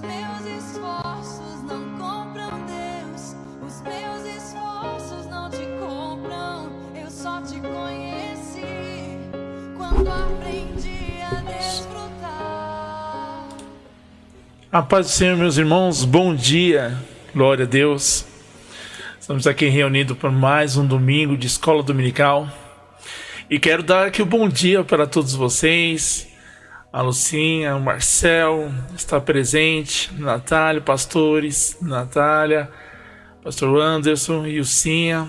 meus esforços não compram Deus, os meus esforços não te compram. Eu só te conheci quando aprendi a desfrutar. A paz do Senhor, meus irmãos, bom dia, glória a Deus. Estamos aqui reunidos para mais um domingo de escola dominical. E quero dar aqui o bom dia para todos vocês. A Lucinha, o Marcel está presente, Natália, pastores, Natália, pastor Anderson, Ilcinha,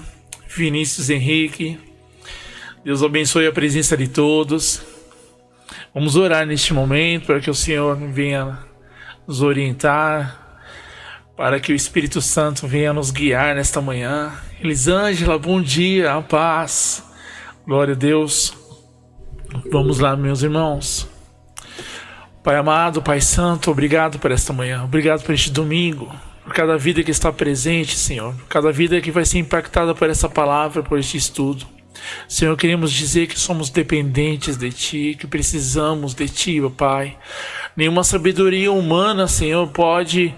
Vinícius Henrique. Deus abençoe a presença de todos. Vamos orar neste momento para que o Senhor venha nos orientar, para que o Espírito Santo venha nos guiar nesta manhã. Elisângela, bom dia, a paz, glória a Deus. Vamos lá, meus irmãos. Pai amado, Pai santo, obrigado por esta manhã, obrigado por este domingo, por cada vida que está presente, Senhor, por cada vida que vai ser impactada por essa palavra, por este estudo. Senhor, queremos dizer que somos dependentes de Ti, que precisamos de Ti, ó Pai. Nenhuma sabedoria humana, Senhor, pode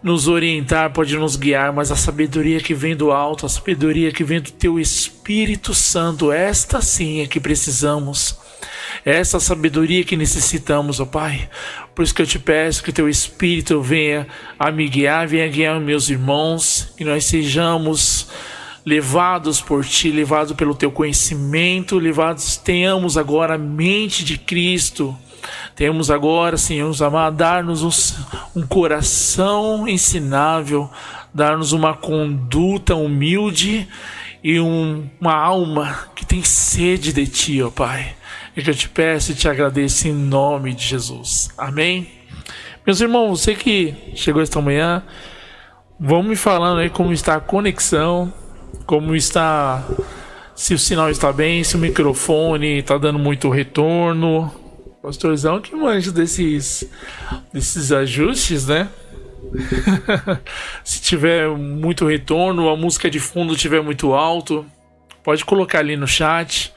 nos orientar, pode nos guiar, mas a sabedoria que vem do alto, a sabedoria que vem do Teu Espírito Santo, esta sim é que precisamos. Essa sabedoria que necessitamos, ó Pai. Por isso que eu te peço que Teu Espírito venha a me guiar, venha guiar meus irmãos, que nós sejamos levados por Ti, levados pelo Teu conhecimento, tenhamos agora a mente de Cristo. Temos agora, Senhor amado, dar-nos um coração ensinável, dar-nos uma conduta humilde e uma alma que tem sede de Ti, ó Pai. É que eu te peço e te agradeço em nome de Jesus. Amém? Meus irmãos, você que chegou esta manhã, vão me falando aí como está a conexão, como está, se o sinal está bem, se o microfone está dando muito retorno. Pastorzão que manja desses ajustes, né? Se tiver muito retorno, a música de fundo estiver muito alto, pode colocar ali no chat.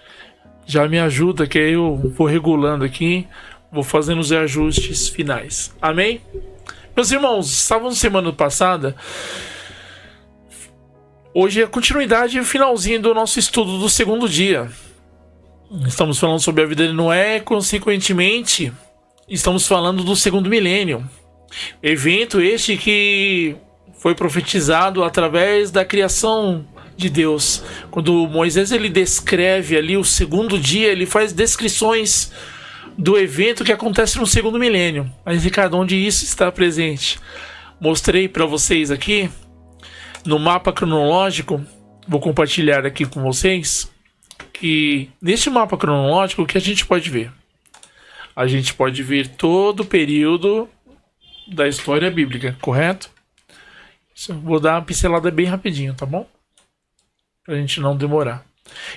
Já me ajuda, que aí eu vou regulando aqui, vou fazendo os ajustes finais. Amém? Meus irmãos, estávamos semana passada. Hoje é a continuidade e o finalzinho do nosso estudo do segundo dia. Estamos falando sobre a vida de Noé, consequentemente, estamos falando do segundo milênio. Evento este que foi profetizado através da criação de Deus. Quando Moisés ele descreve ali o segundo dia, ele faz descrições do evento que acontece no segundo milênio. Mas, Ricardo, onde isso está presente? Mostrei para vocês aqui no mapa cronológico. Vou compartilhar aqui com vocês que neste mapa cronológico o que a gente pode ver? A gente pode ver todo o período da história bíblica, correto? Vou dar uma pincelada bem rapidinho, tá bom? Pra gente não demorar.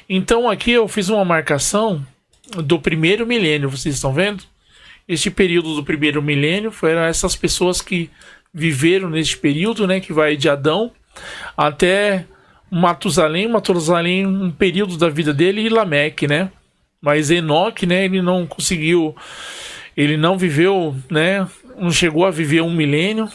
Então aqui eu fiz uma marcação do primeiro milênio, vocês estão vendo? Este período do primeiro milênio foram essas pessoas que viveram neste período, né? Que vai de Adão até Matusalém, um período da vida dele, e Lameque, né? Mas Enoque, né? Ele não conseguiu, ele não viveu, né? Não chegou a viver um milênio.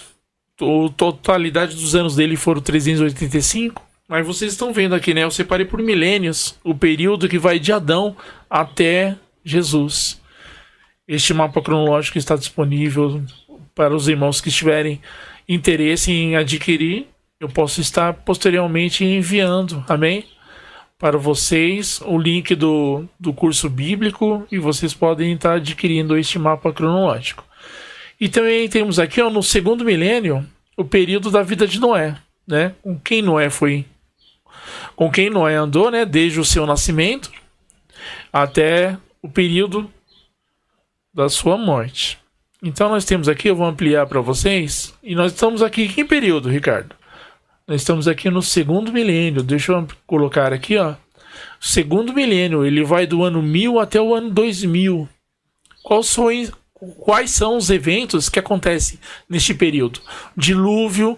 A totalidade dos anos dele foram 385. Mas vocês estão vendo aqui, né? Eu separei por milênios o período que vai de Adão até Jesus. Este mapa cronológico está disponível para os irmãos que tiverem interesse em adquirir. Eu posso estar posteriormente enviando, amém? Para vocês o link do curso bíblico e vocês podem estar adquirindo este mapa cronológico. E também temos aqui, ó, no segundo milênio, o período da vida de Noé, né? Com quem Noé andou, né? Desde o seu nascimento até o período da sua morte. Então nós temos aqui, eu vou ampliar para vocês, e nós estamos aqui em que período, Ricardo? Nós estamos aqui no segundo milênio. Deixa eu colocar aqui, ó. Segundo milênio, ele vai do ano 1000 até o ano 2000. Quais são os eventos que acontecem neste período? Dilúvio,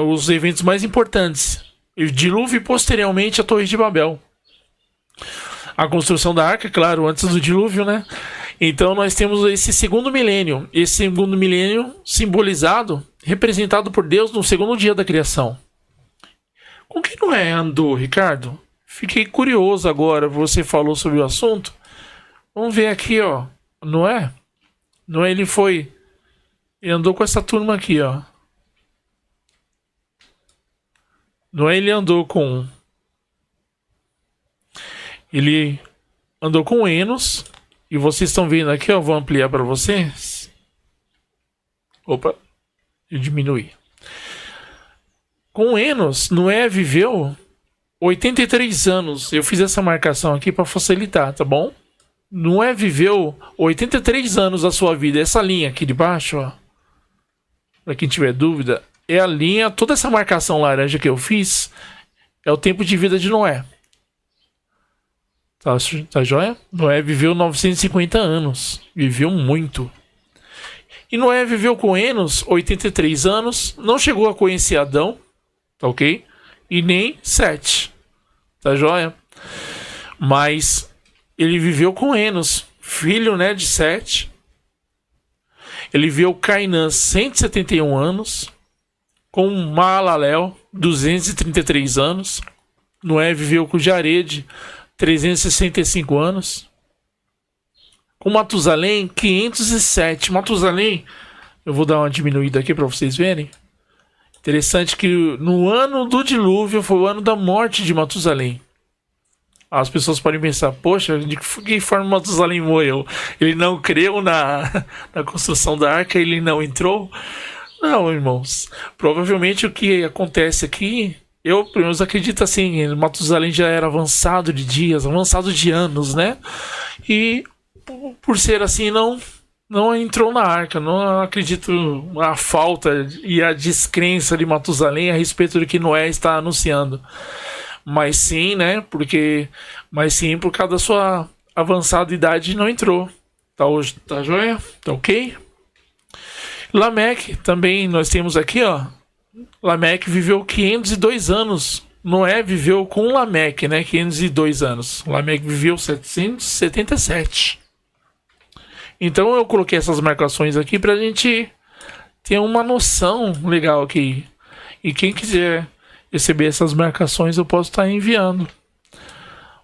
os eventos mais importantes. O dilúvio e posteriormente a Torre de Babel. A construção da arca, claro, antes do dilúvio, né? Então nós temos esse segundo milênio. Esse segundo milênio simbolizado, representado por Deus no segundo dia da criação. Com que Noé andou, Ricardo? Fiquei curioso agora, você falou sobre o assunto. Vamos ver aqui, ó. Noé, ele andou com essa turma aqui, ó. Noé, ele andou com Enos. E vocês estão vendo aqui, ó. Vou ampliar para vocês. Opa, eu diminui. Com Enos, Noé viveu 83 anos. Eu fiz essa marcação aqui para facilitar, tá bom? Noé viveu 83 anos da sua vida. Essa linha aqui de baixo, ó, para quem tiver dúvida, é a linha, toda essa marcação laranja que eu fiz é o tempo de vida de Noé. Tá joia? Noé viveu 950 anos. Viveu muito. E Noé viveu com Enos 83 anos. Não chegou a conhecer Adão. Tá ok? E nem Sete. Tá joia? Mas ele viveu com Enos, filho, né, de Sete. Ele viveu Cainã 171 anos. Com Maalalel 233 anos. Noé viveu com Jared 365 anos. Com Matusalém 507. Matusalém, eu vou dar uma diminuída aqui para vocês verem. Interessante que no ano do dilúvio foi o ano da morte de Matusalém. As pessoas podem pensar, poxa, de que forma Matusalém morreu? Ele não creu na construção da arca, ele não entrou? Não, irmãos. Provavelmente o que acontece aqui, eu pelo menos acredito assim, Matusalém já era avançado de dias, avançado de anos, né? E por ser assim, não entrou na arca. Não acredito a falta e a descrença de Matusalém a respeito do que Noé está anunciando. Mas sim, né? Por causa da sua avançada idade não entrou. Tá joia? Tá ok? Lameque, também nós temos aqui, ó. Lameque viveu 502 anos. Noé viveu com Lameque, né? 502 anos. Lameque viveu 777. Então eu coloquei essas marcações aqui pra gente ter uma noção legal aqui. E quem quiser receber essas marcações eu posso estar enviando.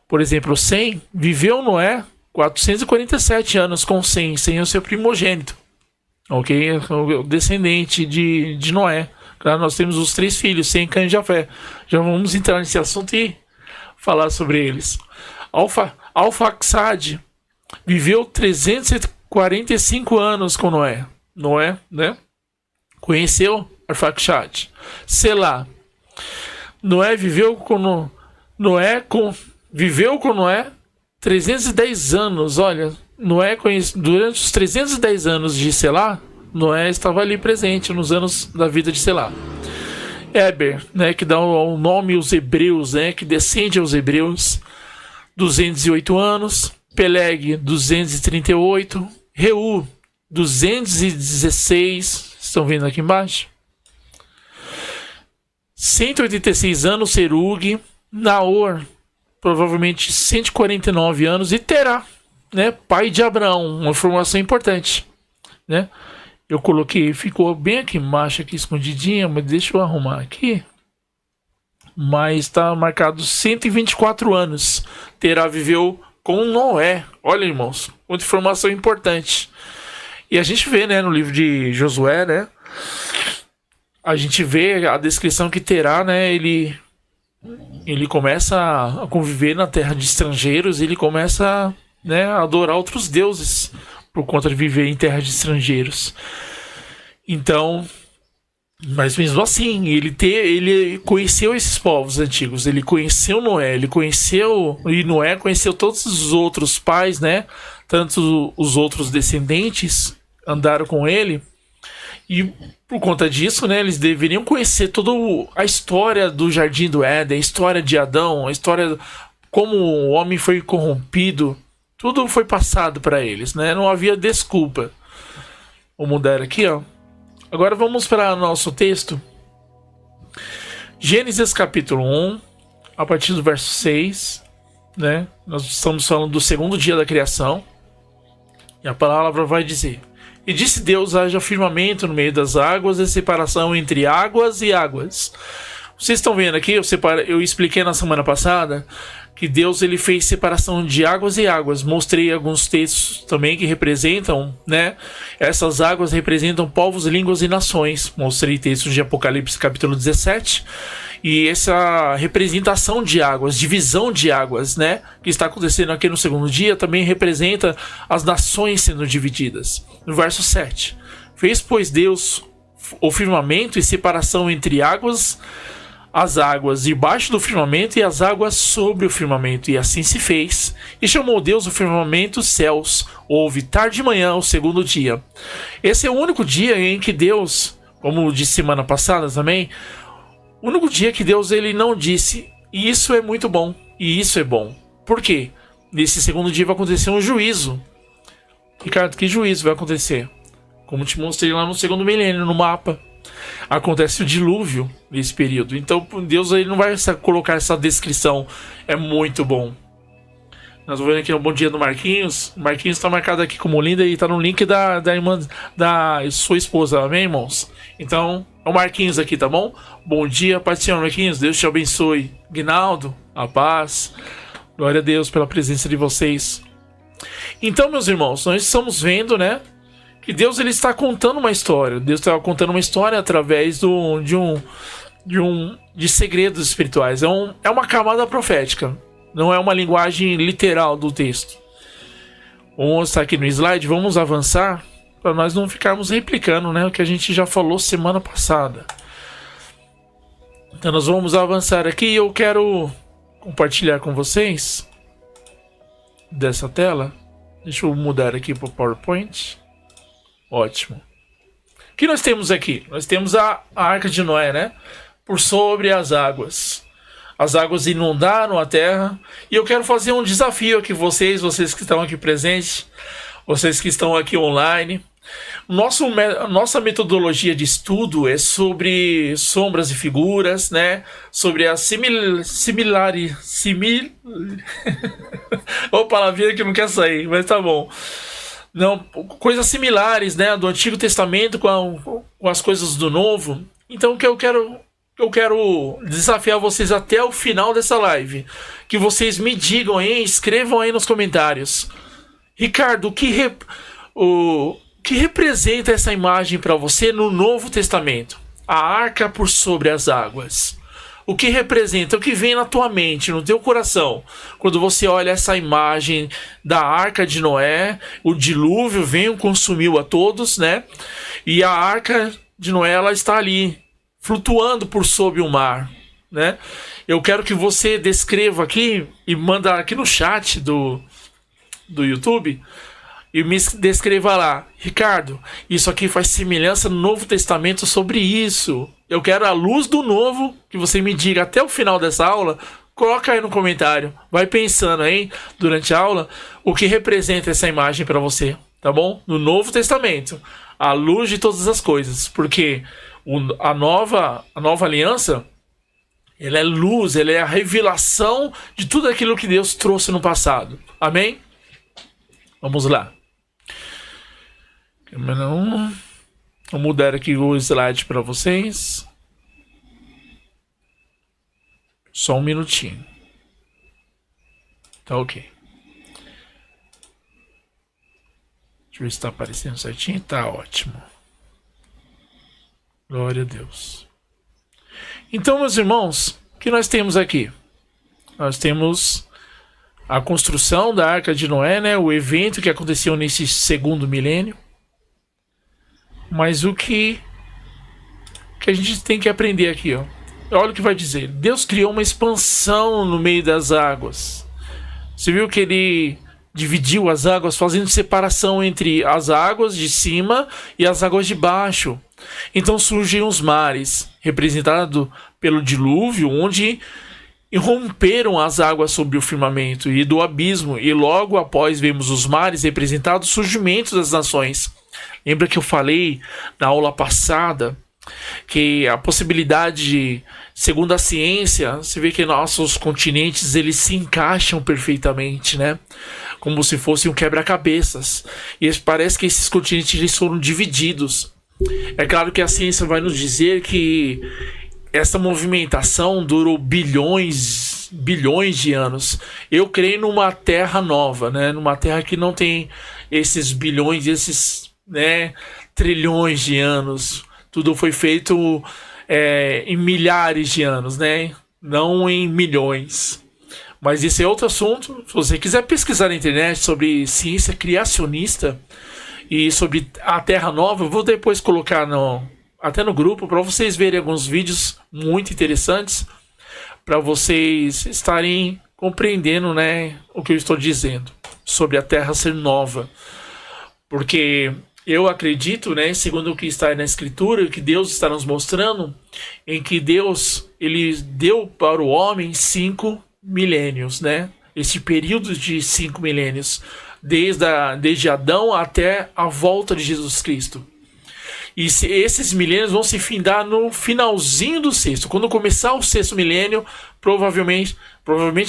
Por exemplo, Sem viveu Noé 447 anos com Sem é o seu primogênito. Ok? O descendente de Noé. Claro, nós temos os 3 filhos, Sem, Cã e Jafé. Já vamos entrar nesse assunto e falar sobre eles. Alfaxade viveu 345 anos com Noé. Noé, né? Conheceu Arfaxade. Selá. Noé viveu com Noé 310 anos. Olha, durante os 310 anos de Selá, Noé estava ali presente nos anos da vida de Selá. Eber, né, que dá o nome aos hebreus, né, que descende aos hebreus, 208 anos. Peleg, 238. Reu, 216. Estão vendo aqui embaixo? 186 anos, Serug. Naor, provavelmente 149 anos. E Terá, né, pai de Abraão. Uma informação importante, né? Eu coloquei, ficou bem aqui embaixo, aqui escondidinha, mas deixa eu arrumar aqui. Mas está marcado 124 anos. Terá viveu com Noé. Olha, irmãos, outra informação importante. E a gente vê, né, no livro de Josué, né? A gente vê a descrição que Terá, né? Ele começa a conviver na terra de estrangeiros. Ele começa, né, a adorar outros deuses por conta de viver em terra de estrangeiros. Então, mas mesmo assim, ele conheceu esses povos antigos. Ele conheceu Noé, e Noé conheceu todos os outros pais, né? Tanto os outros descendentes andaram com ele. E por conta disso, né, eles deveriam conhecer toda a história do Jardim do Éden, a história de Adão, a história como o homem foi corrompido. Tudo foi passado para eles, né? Não havia desculpa. Vou mudar aqui, ó. Agora vamos para o nosso texto. Gênesis capítulo 1, a partir do verso 6, né? Nós estamos falando do segundo dia da criação. E a palavra vai dizer: e disse Deus, haja firmamento no meio das águas e separação entre águas e águas. Vocês estão vendo aqui, eu expliquei na semana passada que Deus ele fez separação de águas e águas. Mostrei alguns textos também que representam, né? Essas águas representam povos, línguas e nações. Mostrei textos de Apocalipse capítulo 17. E essa representação de águas, divisão de águas, né? Que está acontecendo aqui no segundo dia, também representa as nações sendo divididas. No verso 7. Fez, pois, Deus o firmamento e separação entre águas, as águas debaixo do firmamento e as águas sobre o firmamento, e assim se fez. E chamou Deus o firmamento céus. Houve tarde de manhã o segundo dia. Esse é o único dia em que Deus, como disse semana passada também, o único dia que Deus ele não disse, e isso é muito bom, e isso é bom. Por quê? Nesse segundo dia vai acontecer um juízo. Ricardo, que juízo vai acontecer? Como te mostrei lá no segundo milênio, no mapa. Acontece o dilúvio nesse período. Então Deus ele não vai colocar essa descrição. É muito bom. Nós vamos ver aqui um bom dia do Marquinhos. O Marquinhos está marcado aqui como linda e está no link da irmã da sua esposa, amém, irmãos? Então, é o Marquinhos aqui, tá bom? Bom dia, Pai do Senhor, Marquinhos. Deus te abençoe. Guinaldo, a paz. Glória a Deus pela presença de vocês. Então, meus irmãos, nós estamos vendo, né? Que Deus ele está contando uma história. Deus está contando uma história através de segredos espirituais. É uma camada profética. Não é uma linguagem literal do texto. Vamos estar aqui no slide. Vamos avançar para nós não ficarmos replicando, né, o que a gente já falou semana passada. Então nós vamos avançar aqui e eu quero compartilhar com vocês dessa tela. Deixa eu mudar aqui para o PowerPoint. Ótimo. O que nós temos aqui? Nós temos a Arca de Noé, né? Por sobre as águas. As águas inundaram a terra. E eu quero fazer um desafio aqui vocês que estão aqui presentes, vocês que estão aqui online. Nossa metodologia de estudo é sobre sombras e figuras, né? Sobre a Ô, palavrinha que não quer sair, mas tá bom. Não, coisas similares, né, do Antigo Testamento com as coisas do Novo. Então o que eu quero desafiar vocês até o final dessa live, que vocês me digam aí, escrevam aí nos comentários: Ricardo, o que representa essa imagem para você no Novo Testamento? A arca por sobre as águas. O que representa, o que vem na tua mente, no teu coração, quando você olha essa imagem da Arca de Noé, o dilúvio veio, consumiu a todos, né? E a Arca de Noé, ela está ali, flutuando por sob o mar, né? Eu quero que você descreva aqui e manda aqui no chat do YouTube e me descreva lá: Ricardo, isso aqui faz semelhança no Novo Testamento sobre isso. Eu quero a luz do novo, que você me diga até o final dessa aula. Coloca aí no comentário. Vai pensando aí, durante a aula, o que representa essa imagem para você, tá bom? No Novo Testamento, a luz de todas as coisas. Porque a nova aliança, ela é luz, ela é a revelação de tudo aquilo que Deus trouxe no passado. Amém? Vamos lá. Vou mudar aqui o slide para vocês. Só um minutinho. Tá ok. Deixa eu ver se está aparecendo certinho. Tá ótimo. Glória a Deus. Então, meus irmãos, o que nós temos aqui? Nós temos a construção da Arca de Noé, né? O evento que aconteceu nesse segundo milênio. Mas o que a gente tem que aprender aqui, ó. Olha o que vai dizer. Deus criou uma expansão no meio das águas. Você viu que ele dividiu as águas, fazendo separação entre as águas de cima e as águas de baixo. Então surgem os mares, representado pelo dilúvio, onde irromperam as águas sobre o firmamento e do abismo. E logo após vemos os mares representados o surgimento das nações. Lembra que eu falei na aula passada que a possibilidade de segundo a ciência, você vê que nossos continentes eles se encaixam perfeitamente, né? Como se fosse um quebra-cabeças. E parece que esses continentes eles foram divididos. É claro que a ciência vai nos dizer que essa movimentação durou bilhões de anos. Eu creio numa terra nova, né? Numa terra que não tem esses bilhões, esses, né, trilhões de anos. Tudo foi feito em milhares de anos, né? Não em milhões. Mas isso é outro assunto. Se você quiser pesquisar na internet sobre ciência criacionista e sobre a Terra Nova, eu vou depois colocar até no grupo para vocês verem alguns vídeos muito interessantes para vocês estarem compreendendo, né, o que eu estou dizendo sobre a Terra ser nova. Porque eu acredito, né, segundo o que está na Escritura, que Deus está nos mostrando, em que Deus ele deu para o homem 5 milênios, né? Este período de 5 milênios, desde Adão até a volta de Jesus Cristo. E esses milênios vão se findar no finalzinho do sexto. Quando começar o sexto milênio, provavelmente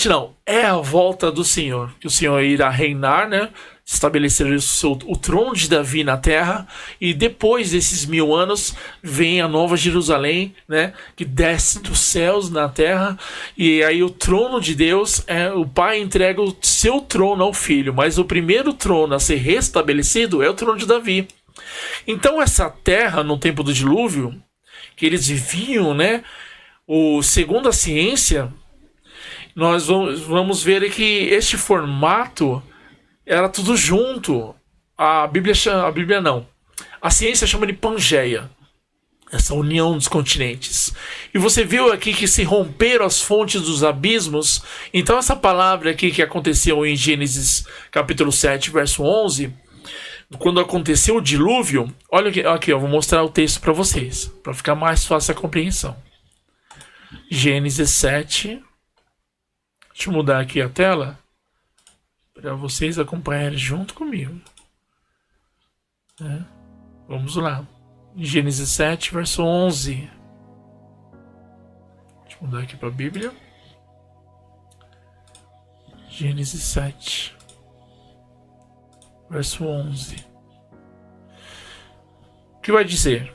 não, é a volta do Senhor. Que o Senhor irá reinar, né? Estabelecer o trono de Davi na terra. E depois desses 1000 anos, vem a nova Jerusalém, né? Que desce dos céus na terra. E aí o trono de Deus, o Pai entrega o seu trono ao Filho. Mas o primeiro trono a ser restabelecido é o trono de Davi. Então essa terra no tempo do dilúvio que eles viviam, né, segundo a ciência, nós vamos ver que este formato era tudo junto. A Bíblia não. A ciência chama de Pangeia, essa união dos continentes. E você viu aqui que se romperam as fontes dos abismos. Então essa palavra aqui que aconteceu em Gênesis capítulo 7, verso 11, quando aconteceu o dilúvio, olha aqui, eu vou mostrar o texto para vocês, para ficar mais fácil a compreensão. Gênesis 7. Deixa eu mudar aqui a tela para vocês acompanharem junto comigo. Vamos lá. Gênesis 7, verso 11. Deixa eu mudar aqui para a Bíblia. Gênesis 7. Verso 11. O que vai dizer?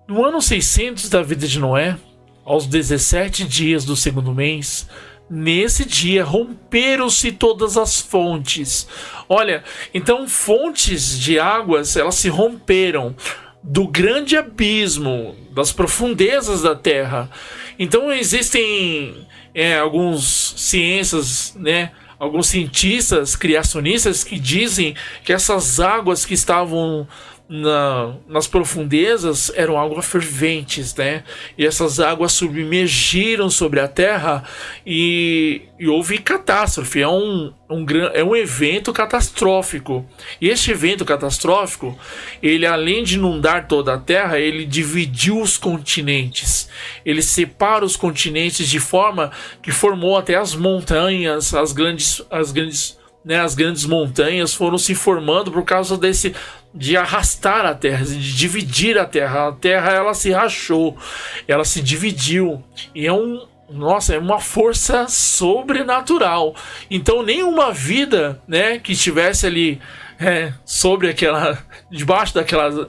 No ano 600 da vida de Noé, aos 17 dias do segundo mês, nesse dia romperam-se todas as fontes. Olha, então fontes de águas, elas se romperam do grande abismo, das profundezas da terra. Então existem alguns ciências, né? Alguns cientistas criacionistas que dizem que essas águas que estavam nas profundezas eram águas ferventes, né? E essas águas submergiram sobre a terra e houve catástrofe. É um evento catastrófico. E este evento catastrófico, ele além de inundar toda a terra, ele dividiu os continentes. Ele separa os continentes de forma que formou até as montanhas, as grandes montanhas foram se formando por causa de arrastar a terra, de dividir a terra. A terra, ela se rachou, ela se dividiu. E é uma força sobrenatural. Então nenhuma vida, né, que estivesse ali debaixo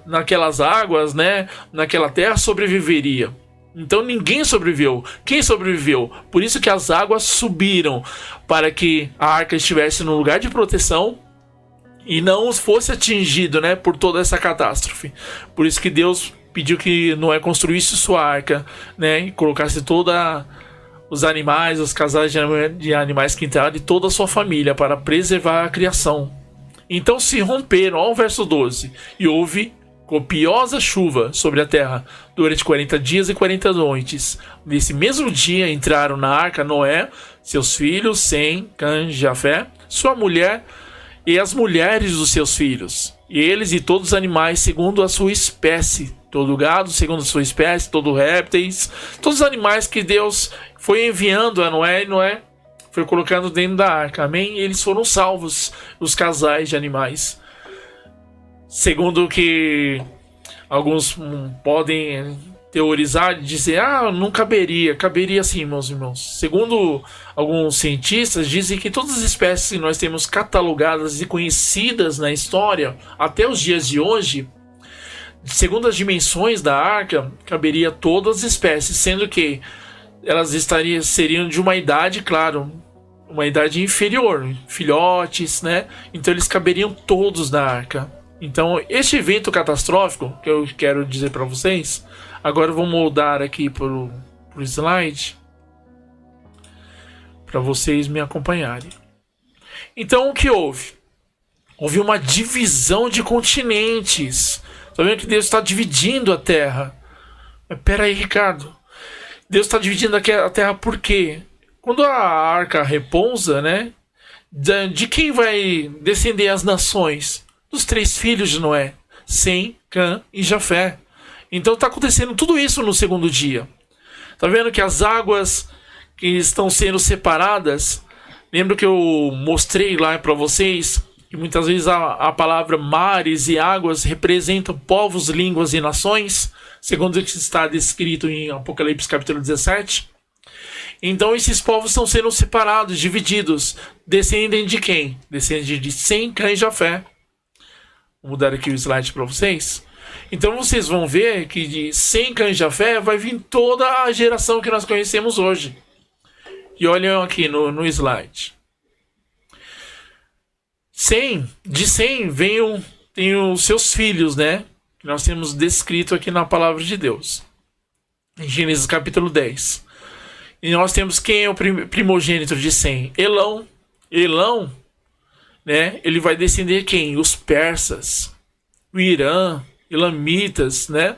naquelas águas, né, naquela terra, sobreviveria. Então ninguém sobreviveu. Quem sobreviveu? Por isso que as águas subiram, para que a arca estivesse no lugar de proteção e não fosse atingido, né, por toda essa catástrofe. Por isso que Deus pediu que Noé construísse sua arca, né, e colocasse todos os animais, os casais de animais que entraram e toda a sua família para preservar a criação. Então se romperam, ao verso 12, e houve copiosa chuva sobre a terra durante 40 dias e 40 noites. Nesse mesmo dia entraram na arca Noé, seus filhos, Sem, Cã, Jafé, sua mulher e as mulheres dos seus filhos, e eles e todos os animais segundo a sua espécie, todo gado segundo a sua espécie, todo répteis, todos os animais que Deus foi enviando a Noé, e Noé foi colocando dentro da arca. Amém? E eles foram salvos, os casais de animais. Segundo que alguns podem teorizar, dizer, não caberia. Caberia sim, meus irmãos. Segundo alguns cientistas, dizem que todas as espécies que nós temos catalogadas e conhecidas na história, até os dias de hoje, segundo as dimensões da arca, caberia todas as espécies, sendo que elas seriam de uma idade, claro, uma idade inferior, filhotes, né? Então eles caberiam todos na arca. Então, este evento catastrófico, que eu quero dizer para vocês, agora eu vou moldar aqui pro slide, para vocês me acompanharem. Então, o que houve? Houve uma divisão de continentes. Tá vendo que Deus está dividindo a Terra? Mas pera aí, Ricardo. Deus está dividindo a Terra por quê? Quando a arca repousa, né? De quem vai descender as nações? Dos 3 filhos de Noé, Sem, Cã e Jafé. Então está acontecendo tudo isso no segundo dia. Tá vendo que as águas que estão sendo separadas, lembra que eu mostrei lá para vocês que muitas vezes a palavra mares e águas representam povos, línguas e nações, segundo o que está descrito em Apocalipse capítulo 17. Então esses povos estão sendo separados, divididos. Descendem de quem? Descendem de Sem, Cã e Jafé. Vou mudar aqui o slide para vocês. Então vocês vão ver que de Sem, Cã e Jafé vai vir toda a geração que nós conhecemos hoje. E olhem aqui no slide. De Sem tem os seus filhos, né? Que nós temos descrito aqui na palavra de Deus. Em Gênesis capítulo 10. E nós temos quem é o primogênito de Sem? Elão. Elão, né? Ele vai descender quem? Os persas, o Irã, elamitas, né?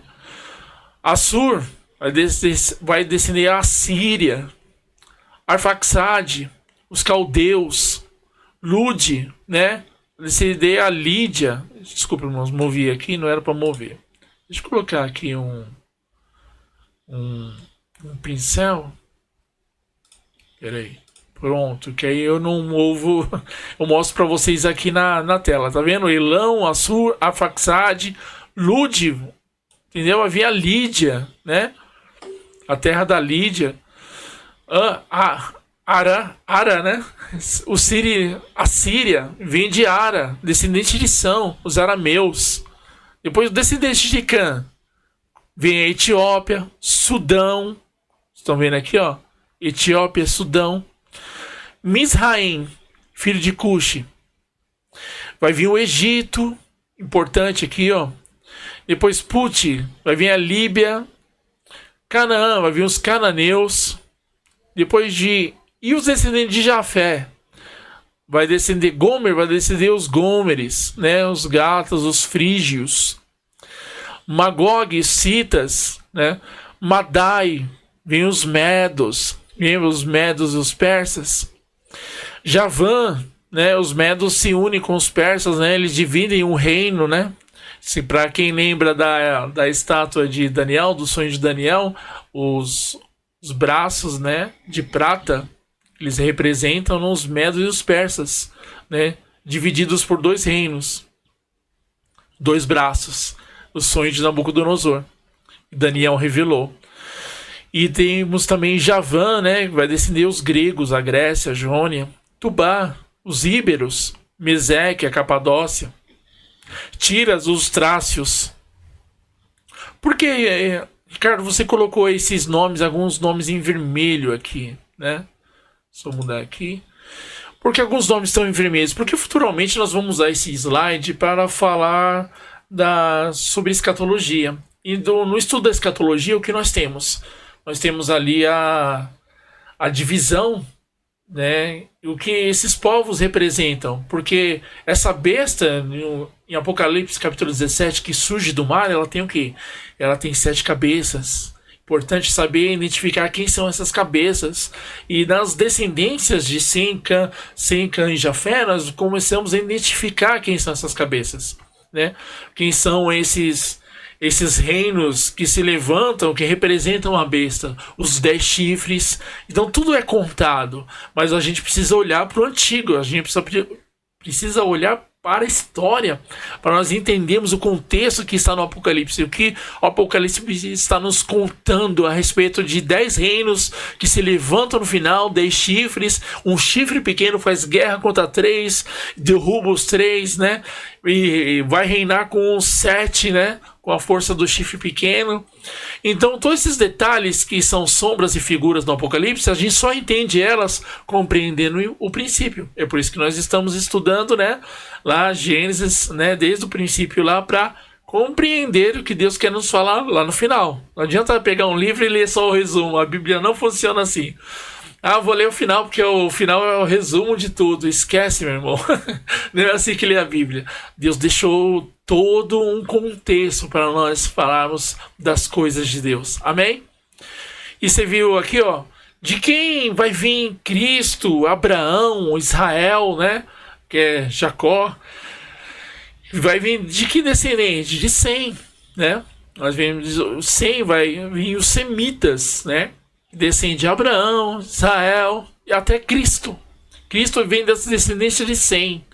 Assur vai descender a Síria, Arfaxade, os caldeus, Lude, né? Descender a Lídia. Desculpa, irmãos, movi aqui, não era para mover. Deixa eu colocar aqui um pincel. Peraí. Pronto, que aí eu não movo. Eu mostro para vocês aqui na tela. Tá vendo? Elão, Assur, Arfaxade, Lude. Entendeu? Havia a Lídia, né? A terra da Lídia. Ara, né? A Síria vem de Ara, descendente de São, os arameus. Depois, descendente de Cã, vem a Etiópia, Sudão. Estão vendo aqui, ó? Etiópia, Sudão. Misraim, filho de Cuxi. Vai vir o Egito, importante aqui, ó. Depois Puti, vai vir a Líbia. Canaã, vai vir os cananeus. E os descendentes de Jafé. Vai descender Gomer, vai descender os Gômeres, né? Os gatas, os frígios. Magog, Citas, né? Madai, vem os medos. Vem os medos e os persas. Javã, né? Os medos se unem com os persas, né? Eles dividem um reino, né? Se para quem lembra da estátua de Daniel, do sonho de Daniel, os braços, né, de prata, eles representam os medos e os persas, né, divididos por 2 reinos, 2 braços, o sonho de Nabucodonosor. Daniel revelou. E temos também Javã, né, que vai descender os gregos, a Grécia, a Jônia, Tubá, os íberos, Meseque, a Capadócia, Tiras, os trácios. Por que, Ricardo, você colocou esses nomes, alguns nomes em vermelho aqui, né? Só mudar aqui. Por que alguns nomes estão em vermelho? Porque futuramente nós vamos usar esse slide para falar sobre escatologia. E no estudo da escatologia, o que nós temos? Nós temos ali a divisão, né? O que esses povos representam. Porque essa besta, em Apocalipse capítulo 17, que surge do mar, ela tem o quê? Ela tem 7 cabeças. Importante saber identificar quem são essas cabeças. E nas descendências de Sem, Cã e Jafé, nós começamos a identificar quem são essas cabeças, né? Quem são esses reinos que se levantam, que representam a besta, os 10 chifres. Então tudo é contado, mas a gente precisa olhar para o antigo, a gente precisa olhar para a história, para nós entendermos o contexto que está no Apocalipse, o que o Apocalipse está nos contando a respeito de 10 reinos que se levantam no final, 10 chifres, um chifre pequeno faz guerra contra 3, derruba os 3, né? E vai reinar com os 7, né? Com a força do chifre pequeno. Então, todos esses detalhes que são sombras e figuras no Apocalipse, a gente só entende elas compreendendo o princípio. É por isso que nós estamos estudando, né, lá Gênesis, né, desde o princípio lá, para compreender o que Deus quer nos falar lá no final. Não adianta pegar um livro e ler só o resumo. A Bíblia não funciona assim. Vou ler o final, porque o final é o resumo de tudo. Esquece, meu irmão. Não é assim que lê a Bíblia. Deus deixou todo um contexto para nós falarmos das coisas de Deus. Amém? E você viu aqui, ó, de quem vai vir Cristo, Abraão, Israel, né? Que é Jacó. Vai vir de que descendente? De Sem, né? Nós vemos Sem, vai vir os semitas, né? Descende de Abraão, Israel e até Cristo. Cristo vem das descendências de Sem,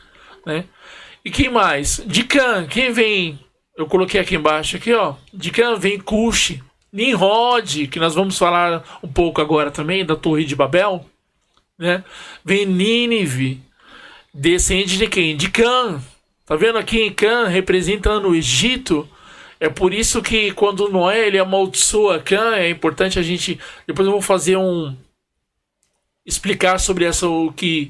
né? E quem mais? De Cã, quem vem? Eu coloquei aqui embaixo, aqui, ó. De Cã vem Cuxi, Nimrod, que nós vamos falar um pouco agora também, da Torre de Babel, né? Vem Nínive, descende de quem? De Cã. Tá vendo aqui em Cã representando o Egito? É por isso que quando Noé ele amaldiçoa Cã, é importante a gente... Depois eu vou fazer explicar sobre o que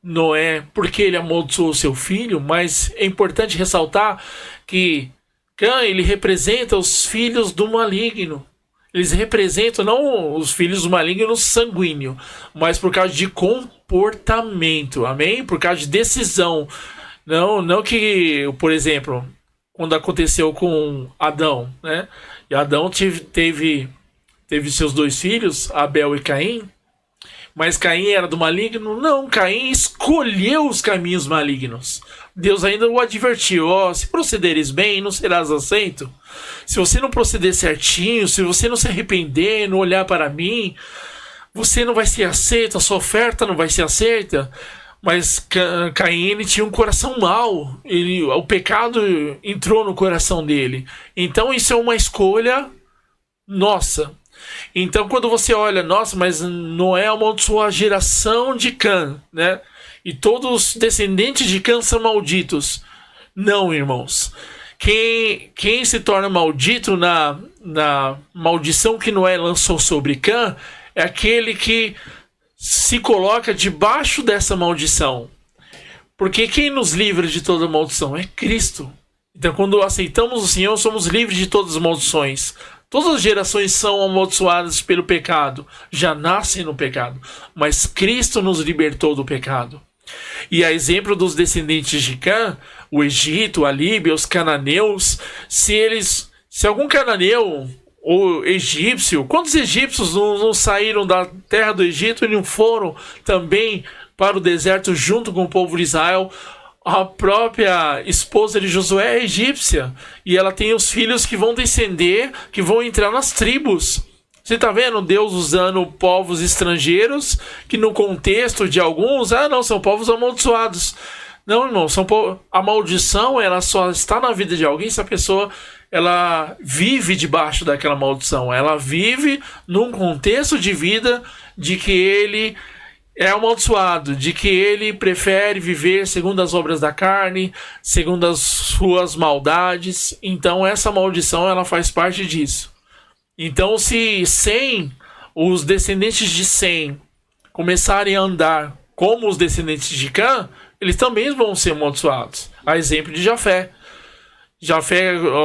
Noé... Por que ele amaldiçoou seu filho, mas é importante ressaltar que Cã, ele representa os filhos do maligno. Eles representam não os filhos do maligno sanguíneo, mas por causa de comportamento, amém? Por causa de decisão. Não que, por exemplo... Quando aconteceu com Adão, né? E Adão teve seus 2 filhos, Abel e Caim. Mas Caim era do maligno? Não, Caim escolheu os caminhos malignos. Deus ainda o advertiu: se procederes bem, não serás aceito. Se você não proceder certinho, se você não se arrepender, não olhar para mim, você não vai ser aceito, a sua oferta não vai ser aceita. Mas Caim ele tinha um coração mau, o pecado entrou no coração dele. Então isso é uma escolha nossa. Então quando você olha, nossa, mas Noé amaldiçoou a geração de Cã, né? E todos os descendentes de Cã são malditos. Não, irmãos. Quem se torna maldito na maldição que Noé lançou sobre Cã é aquele que se coloca debaixo dessa maldição. Porque quem nos livra de toda maldição é Cristo. Então quando aceitamos o Senhor, somos livres de todas as maldições. Todas as gerações são amaldiçoadas pelo pecado, já nascem no pecado, mas Cristo nos libertou do pecado. E a exemplo dos descendentes de Cã, o Egito, a Líbia, os cananeus, se algum cananeu ou egípcio, quantos egípcios não saíram da terra do Egito e não foram também para o deserto junto com o povo de Israel? A própria esposa de Josué é egípcia e ela tem os filhos que vão descender, que vão entrar nas tribos. Você está vendo Deus usando povos estrangeiros que no contexto de alguns, não, são povos amaldiçoados. Não, irmão, a maldição ela só está na vida de alguém se a pessoa ela vive debaixo daquela maldição. Ela vive num contexto de vida de que ele é amaldiçoado, de que ele prefere viver segundo as obras da carne, segundo as suas maldades. Então essa maldição ela faz parte disso. Então se os descendentes de Sem começarem a andar como os descendentes de Cã, eles também vão ser amaldiçoados. A exemplo de Jafé.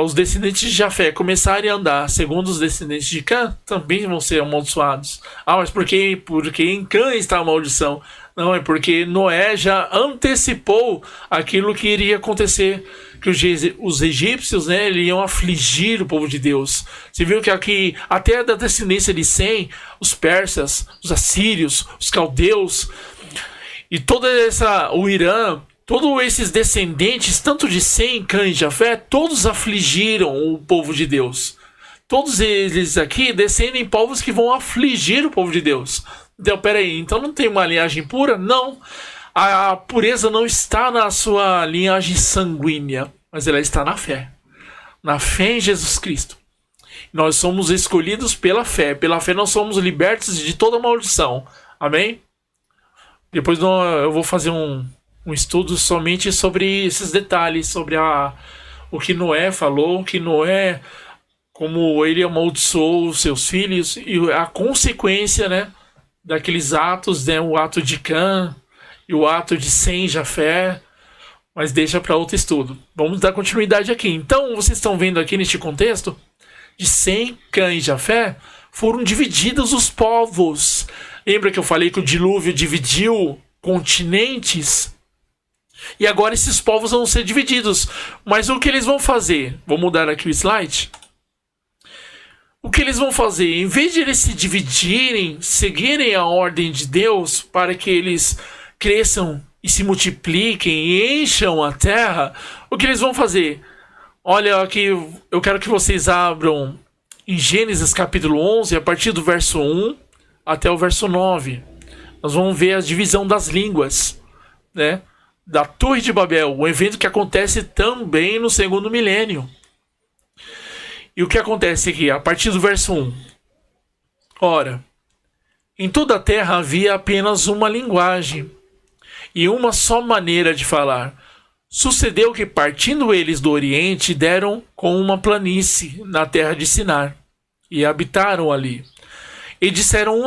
Os descendentes de Jafé começarem a andar segundo os descendentes de Cã, também vão ser amaldiçoados. Mas porque em Cã está a maldição? Não, é porque Noé já antecipou aquilo que iria acontecer, que os egípcios, né, iam afligir o povo de Deus. Você viu que aqui, até da descendência de Sem, os persas, os assírios, os caldeus, e o Irã, todos esses descendentes, tanto de Sem, Cã e Jafé, todos afligiram o povo de Deus. Todos eles aqui descendem em povos que vão afligir o povo de Deus. Então, peraí, então não tem uma linhagem pura? Não. A pureza não está na sua linhagem sanguínea, mas ela está na fé. Na fé em Jesus Cristo. Nós somos escolhidos pela fé. Pela fé nós somos libertos de toda maldição. Amém? Depois eu vou fazer um estudo somente sobre esses detalhes, sobre o que Noé falou, que Noé, como ele amaldiçoou os seus filhos, e a consequência, né, daqueles atos, né, o ato de Cã e o ato de Sem, Jafé, mas deixa para outro estudo. Vamos dar continuidade aqui. Então, vocês estão vendo aqui neste contexto, de Sem, Cã e Jafé, foram divididos os povos. Lembra que eu falei que o dilúvio dividiu continentes? E agora esses povos vão ser divididos. Mas o que eles vão fazer? Vou mudar aqui o slide. O que eles vão fazer? Em vez de eles se dividirem, seguirem a ordem de Deus para que eles cresçam e se multipliquem e encham a terra, o que eles vão fazer? Olha aqui, eu quero que vocês abram em Gênesis capítulo 11, a partir do verso 1 até o verso 9. Nós vamos ver a divisão das línguas, né? Da Torre de Babel, um evento que acontece também no segundo milênio. E o que acontece aqui? A partir do verso 1. Ora, em toda a terra havia apenas uma linguagem e uma só maneira de falar. Sucedeu que, partindo eles do Oriente, deram com uma planície na terra de Sinar, e habitaram ali. E disseram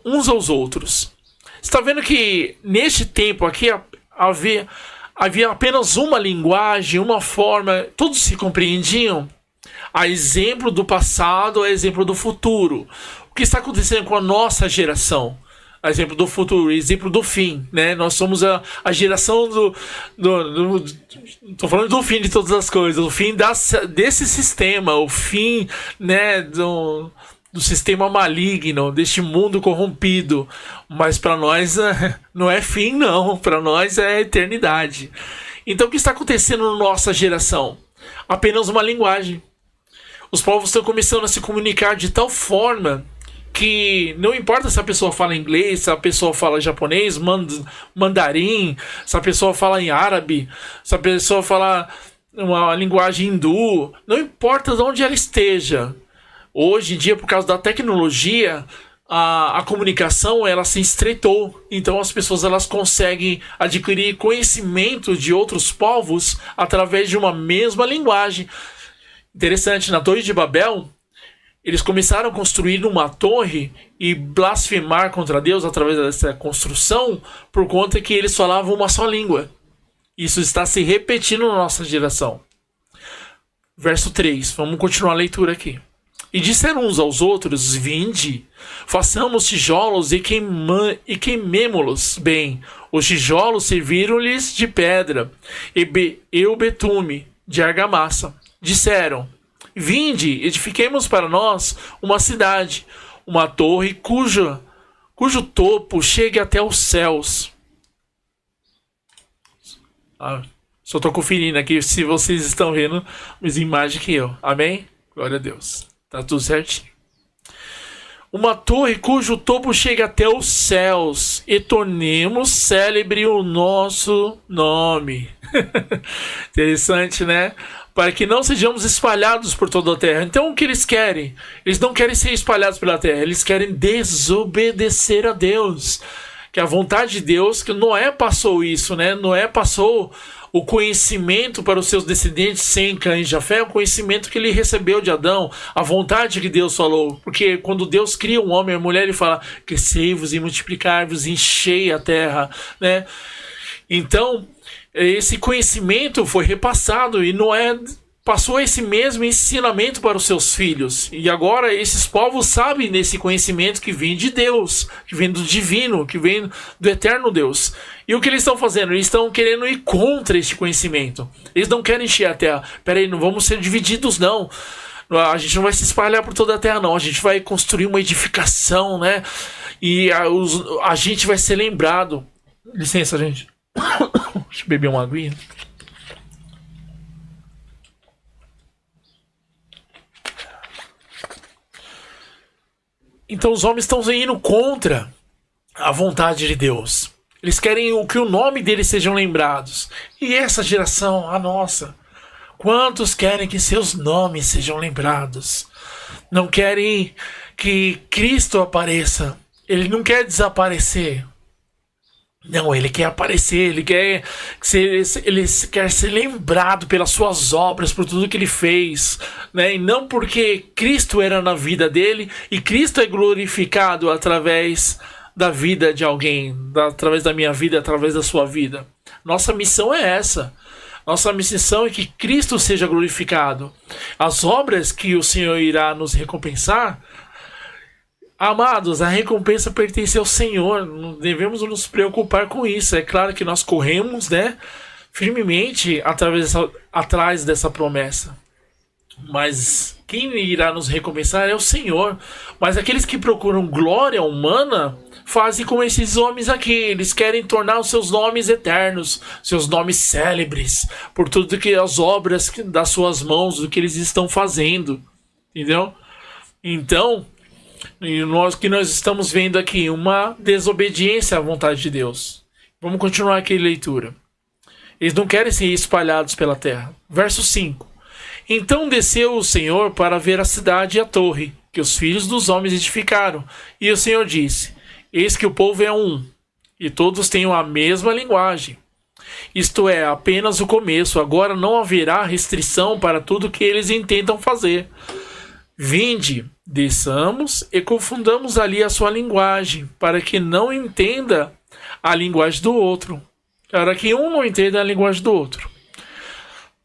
uns aos outros. Está vendo que neste tempo aqui havia apenas uma linguagem, uma forma, todos se compreendiam? A exemplo do passado, a exemplo do futuro. O que está acontecendo com a nossa geração? A exemplo do futuro, exemplo do fim, né? Nós somos a geração estou falando do fim de todas as coisas, o fim desse sistema, o fim, né, do sistema maligno, deste mundo corrompido. Mas para nós não é fim, não. Para nós é eternidade. Então o que está acontecendo na nossa geração? Apenas uma linguagem. Os povos estão começando a se comunicar de tal forma que não importa se a pessoa fala inglês, se a pessoa fala japonês, mandarim, se a pessoa fala em árabe, se a pessoa fala uma linguagem hindu, não importa de onde ela esteja. Hoje em dia, por causa da tecnologia, a comunicação ela se estreitou. Então as pessoas elas conseguem adquirir conhecimento de outros povos através de uma mesma linguagem. Interessante, na Torre de Babel, eles começaram a construir uma torre e blasfemar contra Deus através dessa construção por conta que eles falavam uma só língua. Isso está se repetindo na nossa geração. Verso 3, vamos continuar a leitura aqui. E disseram uns aos outros, vinde, façamos tijolos e queimemo-los bem. Os tijolos serviram-lhes de pedra, e o betume de argamassa. Disseram, vinde, edifiquemos para nós uma cidade, uma torre cujo topo chegue até os céus. Só estou conferindo aqui se vocês estão vendo as imagens que eu. Amém? Glória a Deus. Tá tudo certinho. Uma torre cujo topo chega até os céus, e tornemos célebre o nosso nome. Interessante, né? Para que não sejamos espalhados por toda a terra. Então o que eles querem? Eles não querem ser espalhados pela terra, eles querem desobedecer a Deus. Que a vontade de Deus, que Noé passou isso, né? Noé passou o conhecimento para os seus descendentes Sem, Cã e Jafé, o conhecimento que ele recebeu de Adão, a vontade que Deus falou. Porque quando Deus cria um homem e uma mulher, ele fala, crescei-vos e multiplicai-vos, enchei a terra, né? Então, esse conhecimento foi repassado e Noé passou esse mesmo ensinamento para os seus filhos. E agora esses povos sabem desse conhecimento que vem de Deus, que vem do divino, que vem do eterno Deus. E o que eles estão fazendo? Eles estão querendo ir contra este conhecimento. Eles não querem encher a terra. Peraí, não vamos ser divididos, não. A gente não vai se espalhar por toda a terra, não. A gente vai construir uma edificação, né? E a gente vai ser lembrado. Licença, gente. Deixa eu beber uma aguinha. Então os homens estão indo contra a vontade de Deus. Eles querem que o nome deles sejam lembrados. E essa geração, a nossa, quantos querem que seus nomes sejam lembrados? Não querem que Cristo apareça. Ele não quer desaparecer. Não, ele quer aparecer, ele quer ser lembrado pelas suas obras, por tudo que ele fez, né? E não porque Cristo era na vida dele, e Cristo é glorificado através da vida de alguém, através da minha vida, através da sua vida. Nossa missão é essa. Nossa missão é que Cristo seja glorificado. As obras que o Senhor irá nos recompensar, amados, a recompensa pertence ao Senhor. Não devemos nos preocupar com isso. É claro que nós corremos, né, firmemente atrás dessa promessa. Mas quem irá nos recompensar é o Senhor. Mas aqueles que procuram glória humana fazem como esses homens aqui. Eles querem tornar os seus nomes eternos, seus nomes célebres, por tudo que as obras das suas mãos, do que eles estão fazendo. Entendeu? Então, que nós estamos vendo aqui uma desobediência à vontade de Deus. Vamos continuar aqui a leitura. Eles não querem ser espalhados pela terra. Verso 5. Então desceu o Senhor para ver a cidade e a torre, que os filhos dos homens edificaram. E o Senhor disse: eis que o povo é um, e todos têm a mesma linguagem. Isto é apenas o começo. Agora não haverá restrição para tudo que eles intentam fazer. Vinde, desçamos e confundamos ali a sua linguagem, para que não entenda a linguagem do outro. Para que um não entenda a linguagem do outro.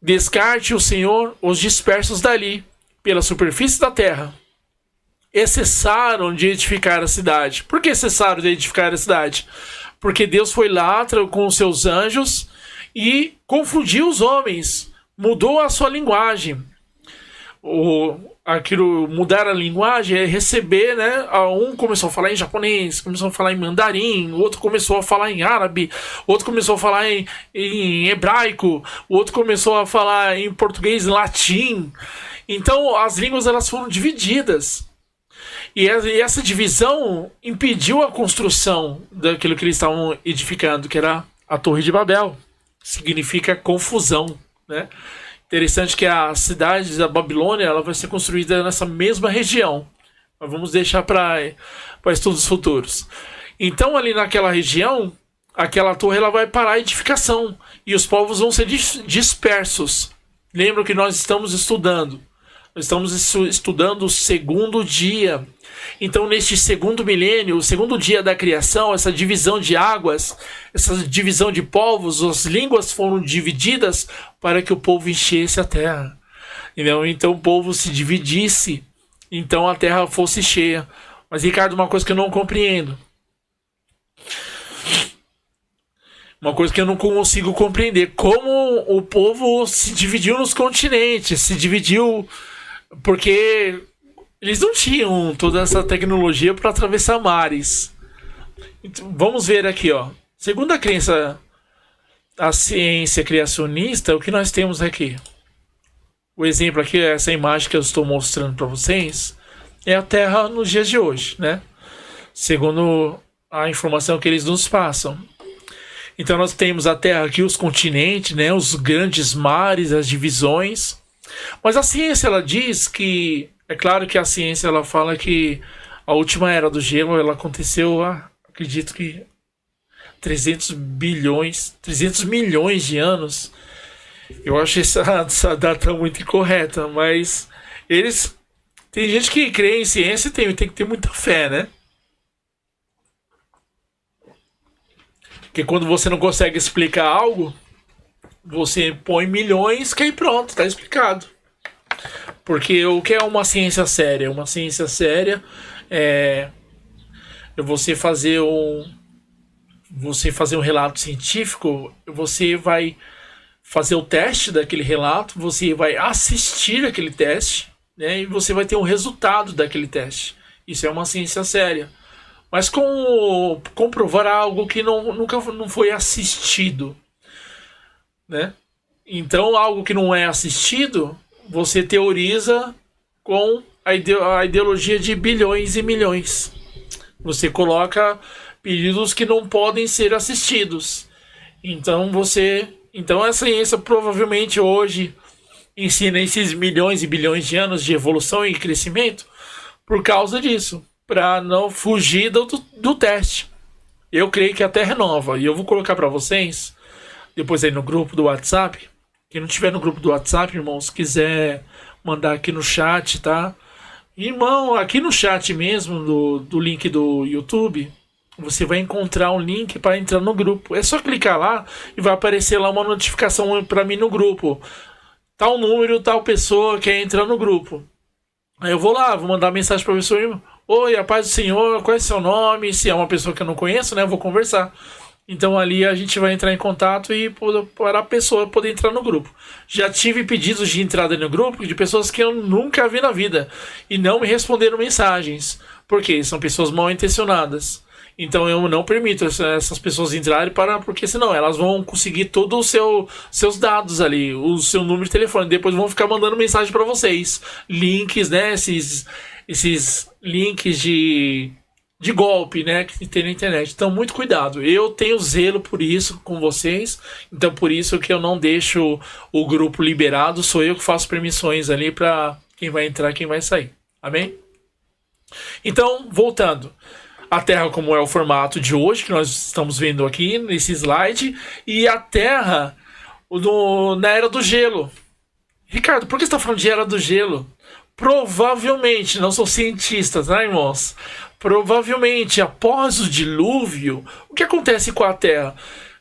Descarte o Senhor os dispersos dali, pela superfície da terra. E cessaram de edificar a cidade. Por que cessaram de edificar a cidade? Porque Deus foi lá com os seus anjos e confundiu os homens. Mudou a sua linguagem. Mudar a linguagem é receber, né? Um começou a falar em japonês, começou a falar em mandarim, o outro começou a falar em árabe, o outro começou a falar em hebraico, o outro começou a falar em português, latim. Então as línguas elas foram divididas. E essa divisão impediu a construção daquilo que eles estavam edificando, que era a Torre de Babel. Significa confusão, né? Interessante que a cidade da Babilônia ela vai ser construída nessa mesma região. Mas vamos deixar para estudos futuros. Então, ali naquela região, aquela torre ela vai parar a edificação. E os povos vão ser dispersos. Lembra que nós estamos estudando. Nós estamos estudando o segundo dia. Então, neste segundo milênio, o segundo dia da criação, essa divisão de águas, essa divisão de povos, as línguas foram divididas para que o povo enchesse a terra. Entendeu? Então, o povo se dividisse, então a terra fosse cheia. Mas, Ricardo, uma coisa que eu não compreendo. Uma coisa que eu não consigo compreender. Como o povo se dividiu nos continentes, se dividiu porque eles não tinham toda essa tecnologia para atravessar mares. Então, vamos ver aqui, ó. Segundo a crença, a ciência criacionista, o que nós temos aqui? O exemplo aqui, essa imagem que eu estou mostrando para vocês, é a Terra nos dias de hoje, né? Segundo a informação que eles nos passam. Então nós temos a Terra aqui, os continentes, né? Os grandes mares, as divisões. Mas a ciência, ela diz que... É claro que a ciência, ela fala que a última era do gelo, ela aconteceu, acredito que 300 milhões de anos. Eu acho essa data muito incorreta, mas eles... Tem gente que crê em ciência e tem que ter muita fé, né? Porque quando você não consegue explicar algo, você põe milhões que aí pronto, tá explicado. Porque o que é uma ciência séria? Uma ciência séria é você fazer um relato científico, você vai fazer o teste daquele relato, você vai assistir aquele teste, né, e você vai ter um resultado daquele teste. Isso é uma ciência séria. Mas comprovar algo que nunca não foi assistido, né? Então, algo que não é assistido, você teoriza com a ideologia de bilhões e milhões. Você coloca períodos que não podem ser assistidos. Então a ciência provavelmente hoje ensina esses milhões e bilhões de anos de evolução e crescimento por causa disso, para não fugir do teste. Eu creio que a Terra é nova, e eu vou colocar para vocês depois aí no grupo do WhatsApp. Quem não tiver no grupo do WhatsApp, irmãos, quiser mandar aqui no chat, tá? Irmão, aqui no chat mesmo do link do YouTube, você vai encontrar um link para entrar no grupo. É só clicar lá e vai aparecer lá uma notificação para mim no grupo. Tal número, tal pessoa quer entrar no grupo. Aí eu vou lá, vou mandar mensagem para a pessoa. Oi, a paz do Senhor, qual é seu nome? Se é uma pessoa que eu não conheço, né, eu vou conversar. Então ali a gente vai entrar em contato e para a pessoa poder entrar no grupo. Já tive pedidos de entrada no grupo de pessoas que eu nunca vi na vida e não me responderam mensagens. Porque são pessoas mal intencionadas. Então eu não permito essas pessoas entrarem porque senão elas vão conseguir todos os seus dados ali, o seu número de telefone. Depois vão ficar mandando mensagem para vocês. Links, né? Esses links de golpe, né, que tem na internet. Então, muito cuidado. Eu tenho zelo por isso com vocês. Então, por isso que eu não deixo o grupo liberado. Sou eu que faço permissões ali para quem vai entrar e quem vai sair. Amém? Então, voltando. A Terra, como é o formato de hoje, que nós estamos vendo aqui nesse slide. E a Terra na Era do Gelo. Ricardo, por que você está falando de Era do Gelo? Provavelmente, não sou cientista, tá, irmãos? Provavelmente, após o dilúvio, o que acontece com a Terra?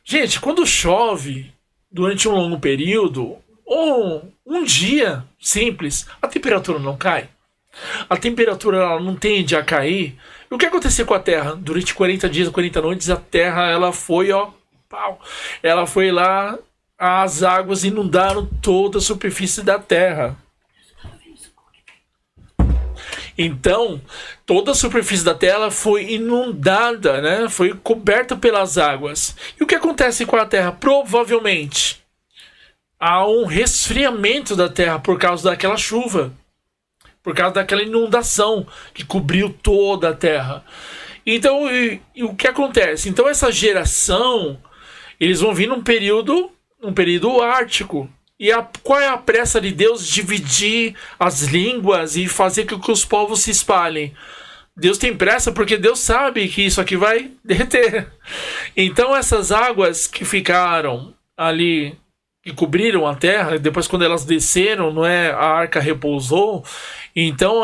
Gente, quando chove durante um longo período, ou um dia simples, a temperatura não cai. A temperatura ela não tende a cair. E o que aconteceu com a Terra? Durante 40 dias, 40 noites, a Terra ela foi, ela foi lá, as águas inundaram toda a superfície da Terra. Então, toda a superfície da Terra foi inundada, né? Foi coberta pelas águas. E o que acontece com a Terra? Provavelmente há um resfriamento da Terra por causa daquela chuva, por causa daquela inundação que cobriu toda a Terra. Então, e o que acontece? Então, essa geração, eles vão vir num período ártico. E qual é a pressa de Deus? Dividir as línguas e fazer com que os povos se espalhem. Deus tem pressa porque Deus sabe que isso aqui vai derreter. Então essas águas que ficaram ali, que cobriram a terra, depois quando elas desceram, não é, a arca repousou, então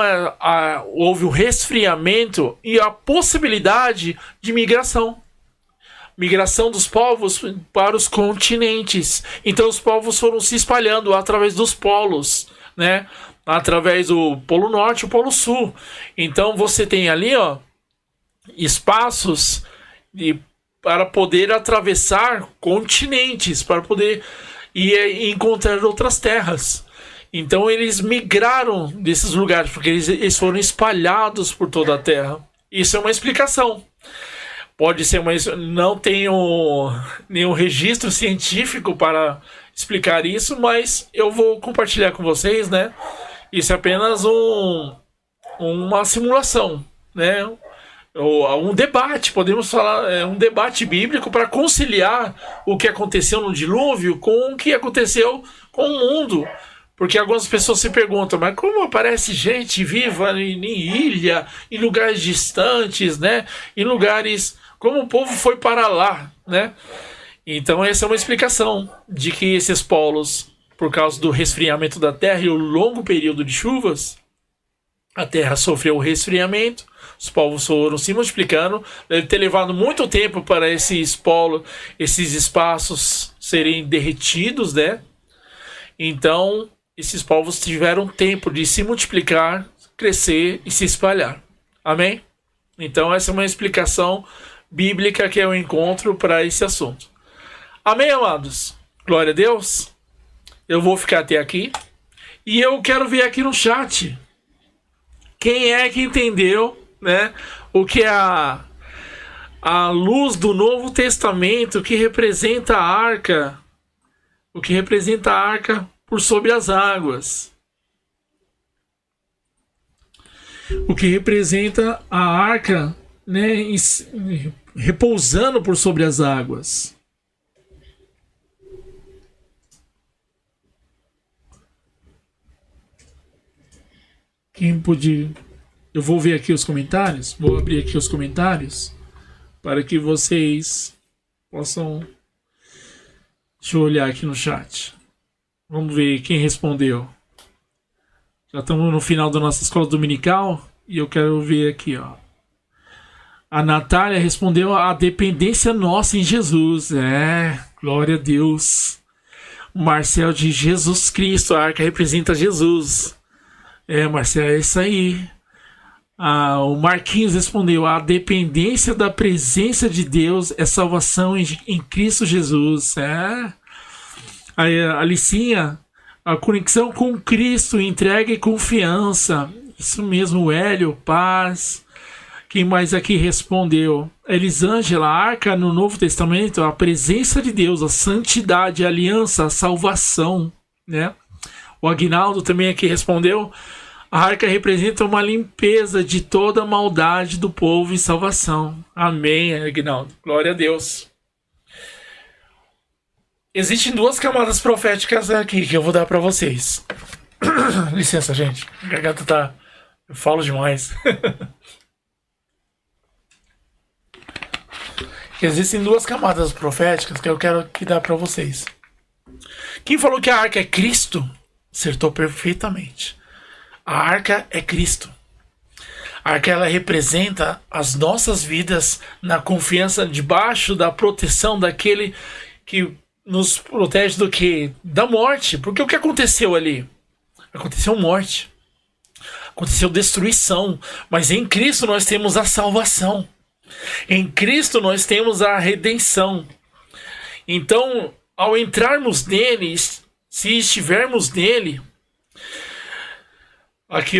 houve o resfriamento e a possibilidade de migração. Migração dos povos para os continentes. Então os povos foram se espalhando através dos polos, né? Através do Polo Norte e o Polo Sul. Então você tem ali, espaços para poder atravessar continentes, para poder ir encontrar outras terras. Então eles migraram desses lugares, porque eles foram espalhados por toda a terra. Isso é uma explicação. Pode ser, mas não tenho nenhum registro científico para explicar isso, mas eu vou compartilhar com vocês, né? Isso é apenas uma simulação, né? Um debate, podemos falar, um debate bíblico para conciliar o que aconteceu no dilúvio com o que aconteceu com o mundo. Porque algumas pessoas se perguntam, mas como aparece gente viva em ilha, em lugares distantes, né? Em lugares... Como o povo foi para lá, né? Então essa é uma explicação de que esses polos, por causa do resfriamento da Terra e o longo período de chuvas, a Terra sofreu o resfriamento, os povos foram se multiplicando, deve ter levado muito tempo para esses polos, esses espaços serem derretidos, né? Então esses povos tiveram tempo de se multiplicar, crescer e se espalhar. Amém? Então essa é uma explicação bíblica que eu encontro para esse assunto. Amém, amados? Glória a Deus. Eu vou ficar até aqui. E eu quero ver aqui no chat quem é que entendeu, né, o que é a luz do Novo Testamento que representa a arca. O que representa a arca por sobre as águas. O que representa a arca né, repousando por sobre as águas. Quem pode... Eu vou ver aqui os comentários. Vou abrir aqui os comentários para que vocês possam... Deixa eu olhar aqui no chat. Vamos ver quem respondeu. Já estamos no final da nossa escola dominical e eu quero ver aqui, ó. A Natália respondeu a dependência nossa em Jesus. Glória a Deus. O Marcel de Jesus Cristo, a arca representa Jesus. Marcel, é isso aí. O Marquinhos respondeu: a dependência da presença de Deus é salvação em Cristo Jesus. Aí, a Alicinha, a conexão com Cristo, entrega e confiança. Isso mesmo, Hélio, paz. Quem mais aqui respondeu? Elisângela, a arca no Novo Testamento, a presença de Deus, a santidade, a aliança, a salvação, né? O Aguinaldo também aqui respondeu: a arca representa uma limpeza de toda a maldade do povo e salvação. Amém, Aguinaldo. Glória a Deus. Existem duas camadas proféticas aqui que eu vou dar para vocês. Licença, gente. A garganta tá... Eu falo demais. Existem duas camadas proféticas que eu quero aqui dar para vocês. Quem falou que a arca é Cristo, acertou perfeitamente. A arca é Cristo. A arca, ela representa as nossas vidas na confiança, debaixo da proteção daquele que nos protege do que? Da morte. Porque o que aconteceu ali? Aconteceu morte. Aconteceu destruição. Mas em Cristo nós temos a salvação. Em Cristo nós temos a redenção. Então, ao entrarmos nele, se estivermos nele... Aqui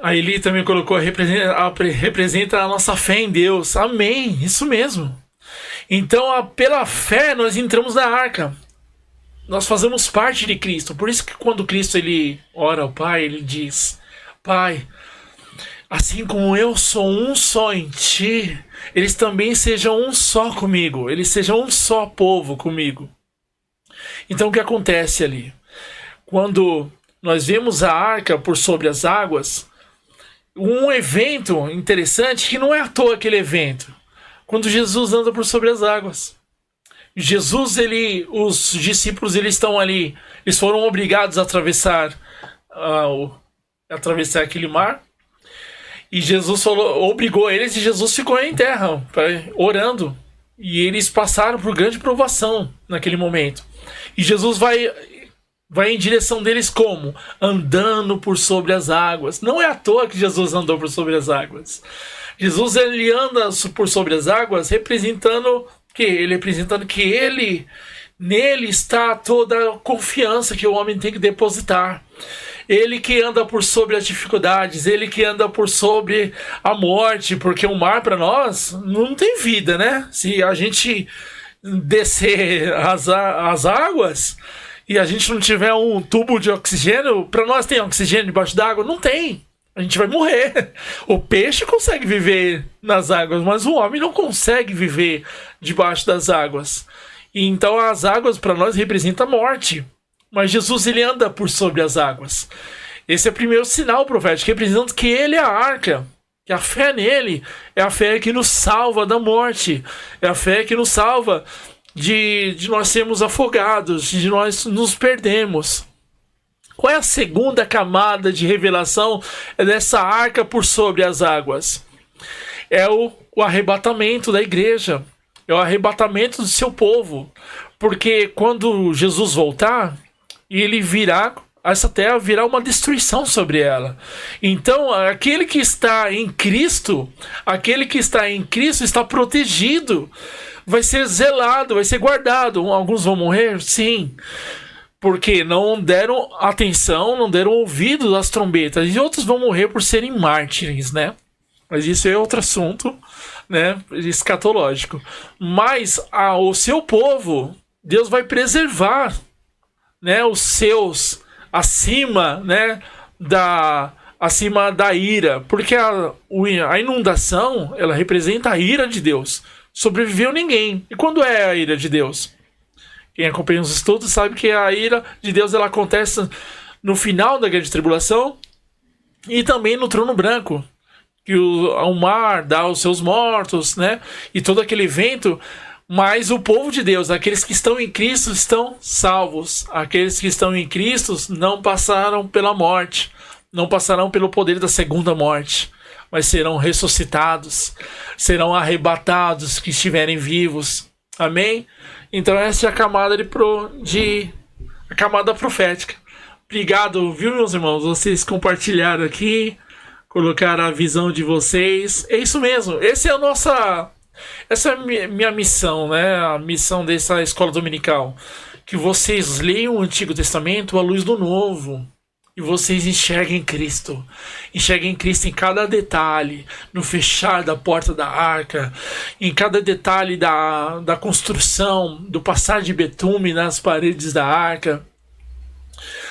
a Eli também colocou, representa a nossa fé em Deus. Amém, isso mesmo. Então, pela fé, nós entramos na arca. Nós fazemos parte de Cristo. Por isso que quando Cristo ele ora ao Pai, ele diz: Pai, assim como eu sou um só em Ti, eles também sejam um só comigo. Eles sejam um só povo comigo. Então, o que acontece ali? Quando... nós vemos a arca por sobre as águas, um evento interessante que não é à toa aquele evento. Quando Jesus anda por sobre as águas. Jesus, os discípulos, eles estão ali, eles foram obrigados a atravessar aquele mar. E Jesus obrigou eles e Jesus ficou em terra, orando. E eles passaram por grande provação naquele momento. E Jesus vai em direção deles como? Andando por sobre as águas. Não é à toa que Jesus andou por sobre as águas. Jesus, ele anda por sobre as águas representando que? Ele representando que nele está toda a confiança que o homem tem que depositar. Ele que anda por sobre as dificuldades, ele que anda por sobre a morte, porque o mar para nós não tem vida, né? Se a gente descer as águas... e a gente não tiver um tubo de oxigênio, para nós tem oxigênio debaixo d'água? Não tem. A gente vai morrer. O peixe consegue viver nas águas, mas o homem não consegue viver debaixo das águas. E então as águas para nós representam a morte. Mas Jesus, ele anda por sobre as águas. Esse é o primeiro sinal profético, representando que ele é a arca. Que a fé nele é a fé que nos salva da morte. É a fé que nos salva de nós sermos afogados, de nós nos perdermos. Qual é a segunda camada de revelação dessa arca por sobre as águas? É o arrebatamento da igreja, é o arrebatamento do seu povo, porque quando Jesus voltar, ele virá, essa terra virá uma destruição sobre ela. Então, aquele que está em Cristo está protegido, vai ser zelado, vai ser guardado. Alguns vão morrer? Sim. Porque não deram atenção, não deram ouvido às trombetas. E outros vão morrer por serem mártires, né? Mas isso é outro assunto, né? Escatológico. Mas o seu povo, Deus vai preservar, né? Os seus acima, né? acima da ira, porque a inundação, ela representa a ira de Deus. Sobreviveu ninguém. E quando é a ira de Deus? Quem acompanha os estudos sabe que a ira de Deus ela acontece no final da grande tribulação e também no trono branco, que o mar dá os seus mortos, né? E todo aquele evento. Mas o povo de Deus, aqueles que estão em Cristo, estão salvos. Aqueles que estão em Cristo não passaram pela morte, não passarão pelo poder da segunda morte, mas serão ressuscitados, serão arrebatados que estiverem vivos. Amém? Então essa é a camada a camada profética. Obrigado, viu, meus irmãos? Vocês compartilharam aqui, colocaram a visão de vocês. É isso mesmo. Essa é a minha missão, né? A missão dessa escola dominical. Que vocês leiam o Antigo Testamento à luz do Novo. E vocês enxerguem Cristo. Enxerguem Cristo em cada detalhe. No fechar da porta da arca. Em cada detalhe da construção. Do passar de betume nas paredes da arca.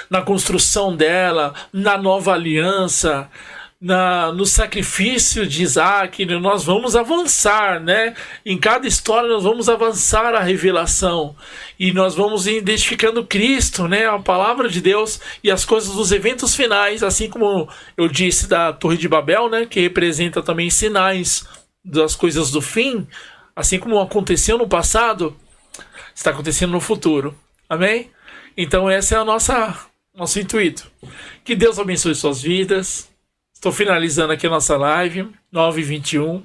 Na construção dela. Na nova aliança. No sacrifício de Isaac, nós vamos avançar, né? Em cada história nós vamos avançar a revelação e nós vamos identificando Cristo, né? A palavra de Deus e as coisas dos eventos finais, assim como eu disse da Torre de Babel, né? Que representa também sinais das coisas do fim, assim como aconteceu no passado, está acontecendo no futuro. Amém? Então esse é o nosso intuito. Que Deus abençoe suas vidas. Estou finalizando aqui a nossa live, 9h21.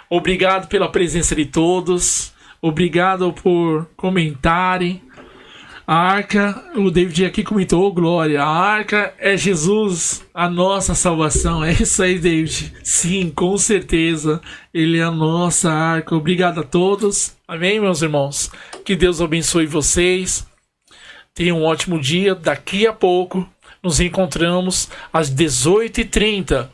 Obrigado pela presença de todos. Obrigado por comentarem. A arca, o David aqui comentou, glória. A arca é Jesus, a nossa salvação. É isso aí, David. Sim, com certeza. Ele é a nossa arca. Obrigado a todos. Amém, meus irmãos? Que Deus abençoe vocês. Tenham um ótimo dia. Daqui a pouco nos encontramos às 18h30.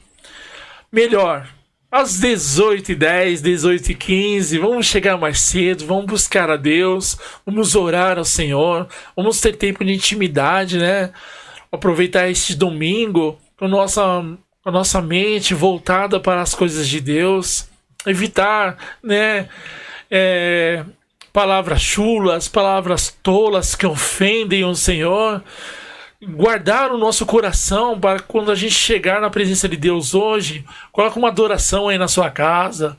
Melhor, às 18h10, 18h15. Vamos chegar mais cedo, vamos buscar a Deus, vamos orar ao Senhor, vamos ter tempo de intimidade, né? Aproveitar este domingo com a nossa mente voltada para as coisas de Deus. Evitar, né? Palavras chulas, palavras tolas que ofendem o Senhor. Guardar o nosso coração para quando a gente chegar na presença de Deus hoje. Coloca uma adoração aí na sua casa.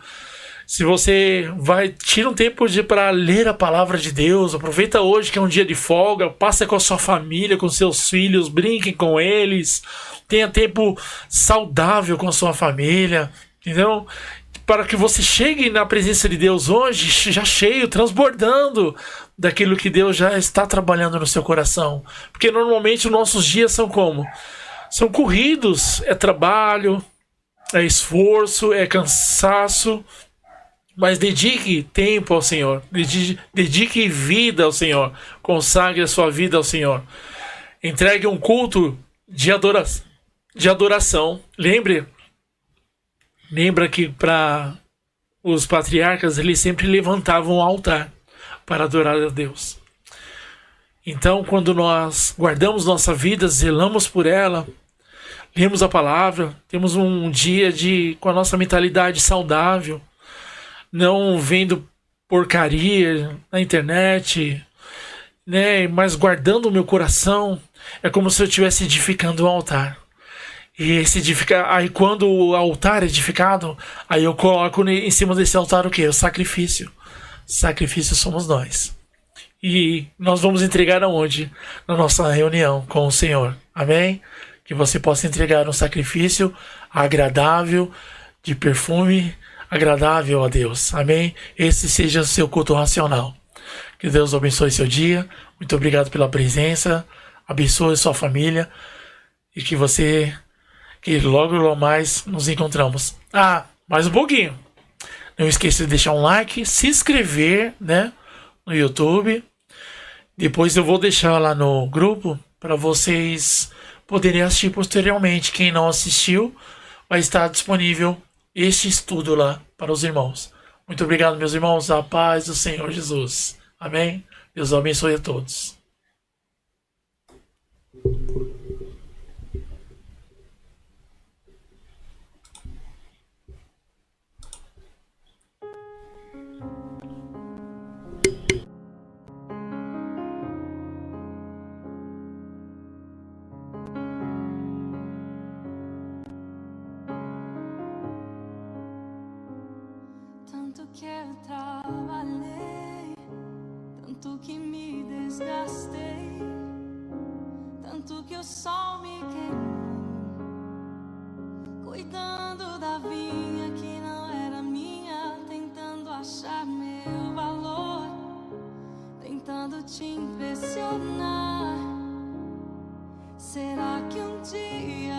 Se você tira um tempo para ler a palavra de Deus. Aproveita hoje que é um dia de folga. Passa com a sua família, com seus filhos. Brinquem com eles. Tenha tempo saudável com a sua família. Entendeu? Para que você chegue na presença de Deus hoje já cheio, transbordando daquilo que Deus já está trabalhando no seu coração. Porque normalmente os nossos dias são como? São corridos, é trabalho, é esforço, é cansaço. Mas dedique tempo ao Senhor, dedique vida ao Senhor, consagre a sua vida ao Senhor. Entregue um culto de adoração. Lembra que para os patriarcas eles sempre levantavam um altar para adorar a Deus. Então, quando nós guardamos nossa vida, zelamos por ela, lemos a palavra, temos um dia com a nossa mentalidade saudável, não vendo porcaria na internet, né? Mas guardando o meu coração, é como se eu estivesse edificando um altar. E aí quando o altar é edificado, aí eu coloco em cima desse altar o quê? O sacrifício. Sacrifício somos nós. E nós vamos entregar aonde? Na nossa reunião com o Senhor. Amém? Que você possa entregar um sacrifício agradável, de perfume agradável a Deus. Amém? Esse seja o seu culto racional. Que Deus abençoe seu dia. Muito obrigado pela presença. Abençoe sua família. E que logo mais nos encontramos. Mais um pouquinho. Não esqueça de deixar um like, se inscrever, né, no YouTube. Depois eu vou deixar lá no grupo para vocês poderem assistir posteriormente. Quem não assistiu, vai estar disponível este estudo lá para os irmãos. Muito obrigado, meus irmãos. A paz do Senhor Jesus. Amém? Deus abençoe a todos. Tanto que eu trabalhei, tanto que me desgastei, tanto que o sol me queimou, cuidando da vinha que não era minha, tentando achar meu valor, tentando te impressionar. Será que um dia